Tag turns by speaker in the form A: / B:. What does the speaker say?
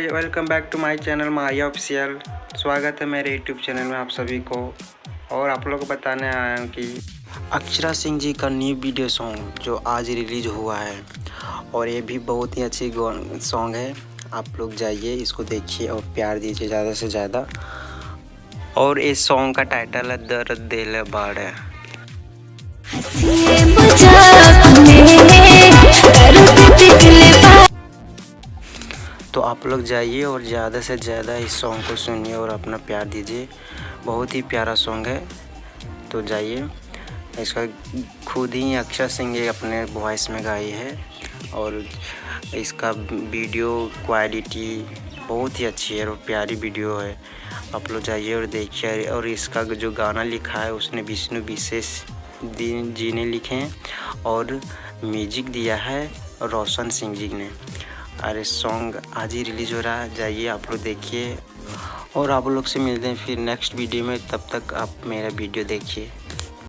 A: Hi, welcome back to my channel Maya official. स्वागत है मेरे यूट्यूब चैनल में आप सभी को। और आप लोग को बताने आया हूँ कि अक्षरा सिंह जी का न्यू वीडियो सॉन्ग जो आज रिलीज हुआ है, और ये भी बहुत ही अच्छी सॉन्ग है। आप लोग जाइए, इसको देखिए और प्यार दीजिए ज़्यादा से ज़्यादा। और इस सॉन्ग का टाइटल है दर्द दिल बाड़ है। तो आप लोग जाइए और ज़्यादा से ज़्यादा इस सॉन्ग को सुनिए और अपना प्यार दीजिए। बहुत ही प्यारा सॉन्ग है, तो जाइए। इसका खुद ही अक्षरा सिंह अपने वॉइस में गाई है, और इसका वीडियो क्वालिटी बहुत ही अच्छी है और प्यारी वीडियो है। आप लोग जाइए और देखिए। और इसका जो गाना लिखा है उसने विष्णु विशेष जी ने लिखे हैं, और म्यूजिक दिया है रोशन सिंह जी ने। अरे सॉन्ग आज ही रिलीज़ हो रहा है, जाइए आप लोग देखिए। और आप लोग से मिलते हैं फिर नेक्स्ट वीडियो में, तब तक आप मेरा वीडियो देखिए।